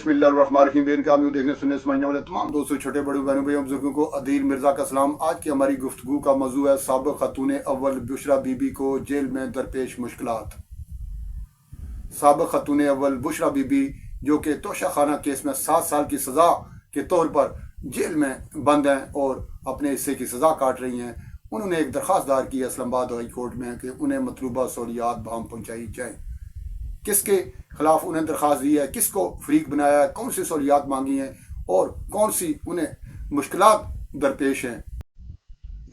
बिस्मिल्लाहिर्रहमानिर्रहीम। बेनकाम देखने सुनने समझने वाले तमाम दोस्तों, छोटे बड़े बहनों भाइयों बुजुर्गों को अदील मिर्ज़ा का सलाम। आज की हमारी गुफ्तगू का मौजू है साबिक़ खातून अव्वल बुशरा बीबी को जेल में दरपेश मुश्किलात। साबिक़ खातून अव्वल बुशरा बीबी जो कि तोशाखाना केस में 7 साल की सज़ा के तौर पर जेल में बंद हैं और अपने हिस्से की सज़ा काट रही हैं, उन्होंने एक दरख्वास्त दायर की है इस्लामाबाद हाई कोर्ट में कि उन्हें मतलूबा सहूलियात बहाम पहुँचाई जाए। किसके खिलाफ उन्हें दरख्वास्त दी है, किसको फरीक बनाया है, कौन सी सहूलियात मांगी हैं और कौन सी उन्हें मुश्किलात दरपेश हैं,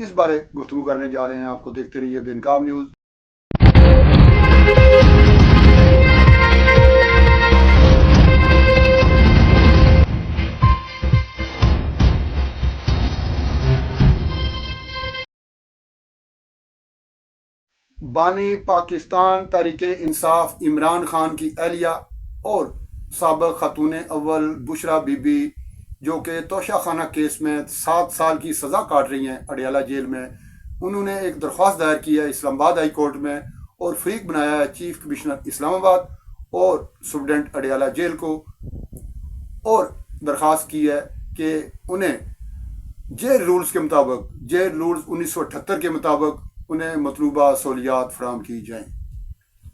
इस बारे गुफ्तगू करने जा रहे हैं। आपको देखते रहिए बेनकाब न्यूज़। बानी पाकिस्तान तहरीके इंसाफ इमरान खान की अहलिया और साबिक़ खातून अव्वल बुशरा बीबी जो कि तोशाखाना केस में 7 साल की सज़ा काट रही हैं अडियाला जेल में, उन्होंने एक दरख्वास्त दायर की है इस्लामाबाद हाई कोर्ट में और फरीक बनाया है चीफ कमिश्नर इस्लामाबाद और सुप्रीडेंट अडियाला जेल को, और दरख्वास्त की है कि उन्हें जेल रूल्स के मुताबिक, जेल रूल्स 1978 के मुताबिक उन्हें मतलूबा सहूलियात फराहम की जाएँ।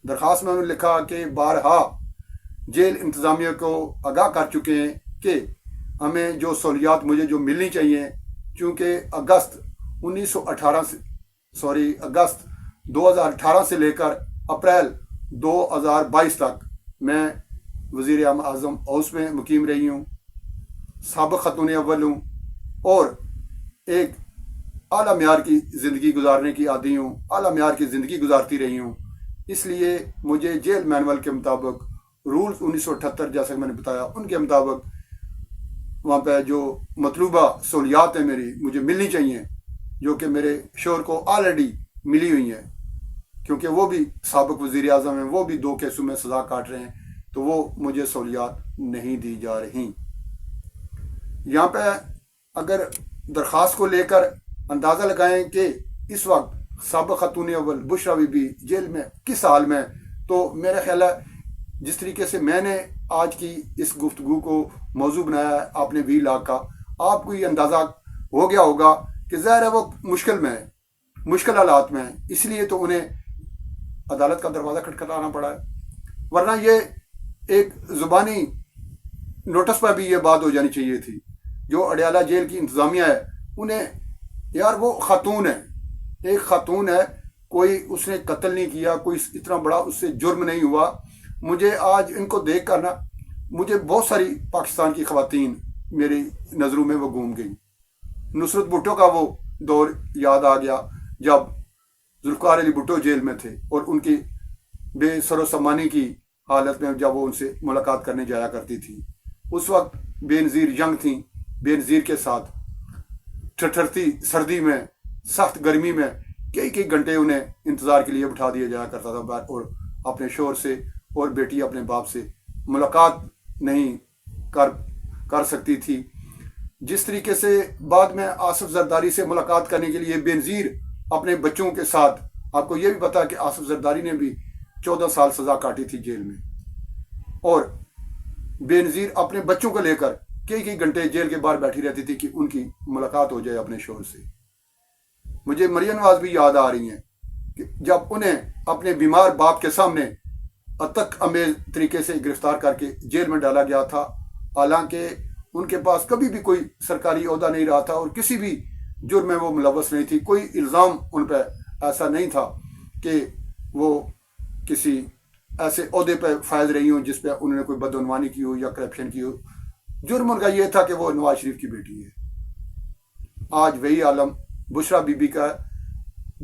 दरख्वास्त में उन्होंने लिखा कि बारहा जेल इंतज़ामिया को आगाह कर चुके हैं कि हमें जो सहूलियात मुझे जो मिलनी चाहिए, चूँकि अगस्त 2018 से लेकर अप्रैल 2022 तक मैं वज़ीर आज़म हाउस में मुकीम रही हूँ, साबिक़ खातून अव्वल हूँ और एक आला म्यार की ज़िंदगी गुजारने की आदी हूँ, आला म्यार की ज़िंदगी गुजारती रही हूँ। इसलिए मुझे जेल मैनुअल के मुताबिक, रूल्स 1978 जैसे मैंने बताया उनके मुताबिक वहाँ पे जो मतलूबा सहूलियात हैं मेरी मुझे मिलनी चाहिए, जो कि मेरे शोहर को ऑलरेडी मिली हुई हैं, क्योंकि वो भी साबिक़ वज़ीर आज़म हैं, वो भी 2 केसों में सज़ा काट रहे हैं, तो वो मुझे सहूलियात नहीं दी जा रही। यहाँ पे अगर दरख्वास्त को लेकर अंदाज़ा लगाएं कि इस वक्त साबिक़ खातून अव्वल बुशरा बीबी जेल में किस हाल में, तो मेरा ख्याल है जिस तरीके से मैंने आज की इस गुफ्तगू को मौजू बनाया है आपने 20 लाख का, आपको ये अंदाज़ा हो गया होगा कि ज़ाहिर है वो मुश्किल में है, मुश्किल हालात में है, इसलिए तो उन्हें अदालत का दरवाज़ा खटखटाना पड़ा है। वरना ये एक ज़ुबानी नोटिस पर भी ये बात हो जानी चाहिए थी। जो अडियाला जेल की इंतज़ामिया है उन्हें, यार वो खातून है, एक खातून है, कोई उसने कत्ल नहीं किया, कोई इतना बड़ा उससे जुर्म नहीं हुआ। मुझे आज इनको देख कर ना, मुझे बहुत सारी पाकिस्तान की ख़वातीन मेरी नज़रों में वो घूम गई। नुसरत भुट्टो का वो दौर याद आ गया जब जुल्फ़िकार अली भुट्टो जेल में थे और उनकी बेसरोसमानी की हालत में जब वो उनसे मुलाकात करने जाया करती थी, उस वक्त बेनज़ीर जंग थी, बेनज़ीर के साथ ठठरती सर्दी में, सख्त गर्मी में कई घंटे उन्हें इंतज़ार के लिए बिठा दिया जाया करता था बाहर, और अपने शोहर से और बेटी अपने बाप से मुलाकात नहीं कर सकती थी। जिस तरीके से बाद में आसिफ जरदारी से मुलाकात करने के लिए बेनज़ीर अपने बच्चों के साथ, आपको ये भी पता कि आसिफ जरदारी ने भी 14 साल सज़ा काटी थी जेल में, और बेनज़ीर अपने बच्चों को लेकर कई घंटे जेल के बाहर बैठी रहती थी कि उनकी मुलाकात हो जाए अपने शोहर से। मुझे मरियम नवाज भी याद आ रही हैं कि जब उन्हें अपने बीमार बाप के सामने अतक अमेज तरीके से गिरफ्तार करके जेल में डाला गया था, हालांकि उनके पास कभी भी कोई सरकारी ओहदा नहीं रहा था और किसी भी जुर्म में वो मुलव्वस नहीं थी। कोई इल्ज़ाम उन पर ऐसा नहीं था कि वो किसी ऐसे ओहदे पर फायज रही हों जिस पर उन्होंने कोई बदअनवानी की हो या करप्शन की हो। जुर्म उनका ये था कि वो नवाज शरीफ की बेटी है। आज वही आलम बुशरा बीबी का,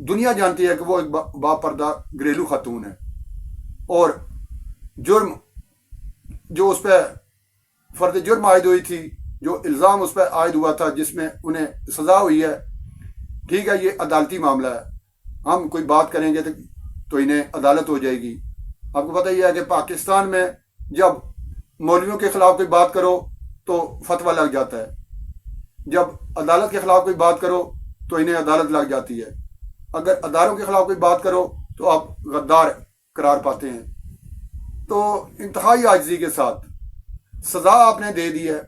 दुनिया जानती है कि वो एक बापर्दा घरेलू खातून है, और जुर्म जो उस पर फर्द जुर्म आयद हुई थी, जो इल्ज़ाम उस पर आयद हुआ था, जिसमें उन्हें सज़ा हुई है, ठीक है, ये अदालती मामला है, हम कोई बात करेंगे तो इन्हें अदालत हो जाएगी। आपको पता ही है कि पाकिस्तान में जब मौलवियों के ख़िलाफ़ कोई बात करो तो फतवा लग जाता है, जब अदालत के ख़िलाफ़ कोई बात करो तो इन्हें अदालत लग जाती है, अगर अदारों के ख़िलाफ़ कोई बात करो तो आप गद्दार करार पाते हैं। तो इंतहाई आजिज़ी के साथ سزا آپ نے دے دی ہے،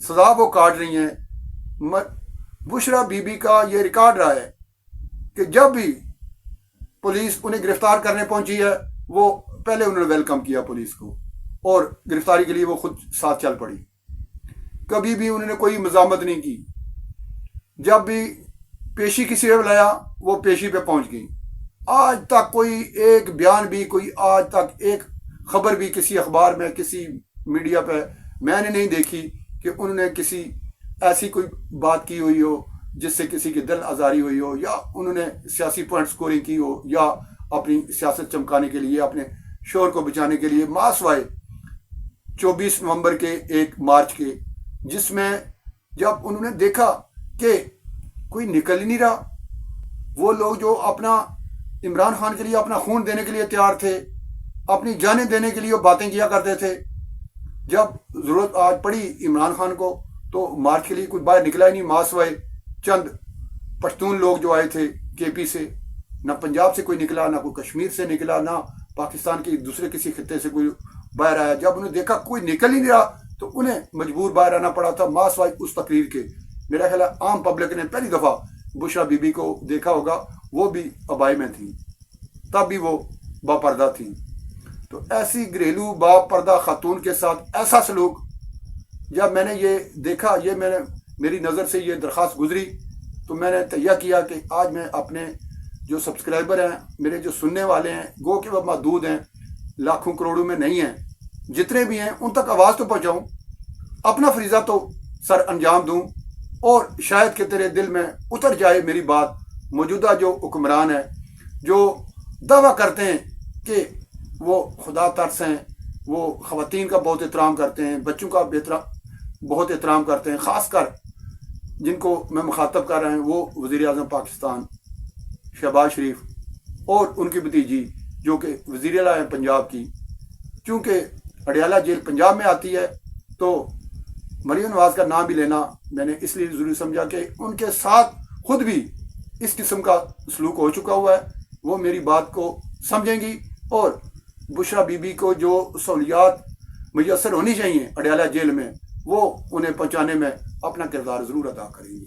سزا وہ کاٹ رہی ہیں۔ بشرا بی بی کا یہ ریکارڈ رہا ہے کہ جب بھی پولیس انہیں گرفتار کرنے پہنچی ہے، وہ پہلے انہوں نے ویلکم کیا پولیس کو، اور گرفتاری کے لیے وہ خود ساتھ چل پڑی، کبھی بھی انہوں نے کوئی مزاحمت نہیں کی۔ جب بھی پیشی کسی نے بلایا وہ پیشی پہ پہنچ گئی۔ آج تک کوئی ایک بیان بھی، کوئی آج تک ایک خبر بھی کسی اخبار میں، کسی میڈیا پہ میں نے نہیں دیکھی کہ انہوں نے کسی ایسی کوئی بات کی ہوئی ہو جس سے کسی کی دل آزاری ہوئی ہو، یا انہوں نے سیاسی پوائنٹ سکورنگ کی ہو، یا اپنی سیاست چمکانے کے لیے، اپنے شور کو بچانے کے لیے، ماں سوائے 24 نومبر کے 1 مارچ کے، جس میں جب انہوں نے دیکھا کہ کوئی نکل ہی نہیں رہا، وہ لوگ جو اپنا عمران خان کے لیے اپنا خون دینے کے لیے تیار تھے، اپنی جانیں دینے کے لیے باتیں کیا کرتے تھے، جب ضرورت آج پڑی عمران خان کو تو مارچ کے لیے کوئی باہر نکلا ہی نہیں، ماں سوائے چند پشتون لوگ جو آئے تھے کے پی سے، نہ پنجاب سے کوئی نکلا، نہ کوئی کشمیر سے نکلا، نہ پاکستان کے دوسرے کسی خطے سے کوئی باہر آیا۔ جب انہوں نے دیکھا کوئی نکل ہی نہیں رہا تو انہیں مجبور باہر آنا پڑا تھا، ماں سوائے اس تقریر کے۔ میرا خیال ہے عام پبلک نے پہلی دفعہ بشرا بی بی کو دیکھا ہوگا، وہ بھی ابائی میں تھیں، تب بھی وہ با پردہ تھیں۔ تو ایسی گھریلو با پردہ خاتون کے ساتھ ایسا سلوک جب میں نے یہ دیکھا، یہ میری نظر سے یہ درخواست گزری، تو میں نے تہیہ کیا کہ آج میں اپنے جو سبسکرائبر ہیں، میرے جو سننے والے ہیں، گو کہ وہ محدود ہیں، لاکھوں کروڑوں میں نہیں ہیں، جتنے بھی ہیں ان تک آواز تو پہنچاؤں، اپنا فریضہ تو سر انجام دوں، اور شاید کہ تیرے دل میں اتر جائے میری بات۔ موجودہ جو حکمران ہیں، جو دعویٰ کرتے ہیں کہ وہ خدا ترس ہیں، وہ خواتین کا بہت احترام کرتے ہیں، بچوں کا بہت احترام کرتے ہیں، خاص کر جن کو میں مخاطب کر رہا ہوں وہ وزیر اعظم پاکستان شہباز شریف اور ان کی بھتیجی جو کہ وزیر اعلیٰ ہیں پنجاب کی۔ چونکہ اڈیالہ جیل پنجاب میں آتی ہے تو مریم نواز کا نام بھی لینا میں نے اس لیے ضروری سمجھا کہ ان کے ساتھ خود بھی اس قسم کا سلوک ہو چکا ہوا ہے، وہ میری بات کو سمجھیں گی، اور بشرا بی بی کو جو سہولیات میسر ہونی چاہیے اڈیالہ جیل میں، وہ انہیں پہنچانے میں اپنا کردار ضرور ادا کریں گی۔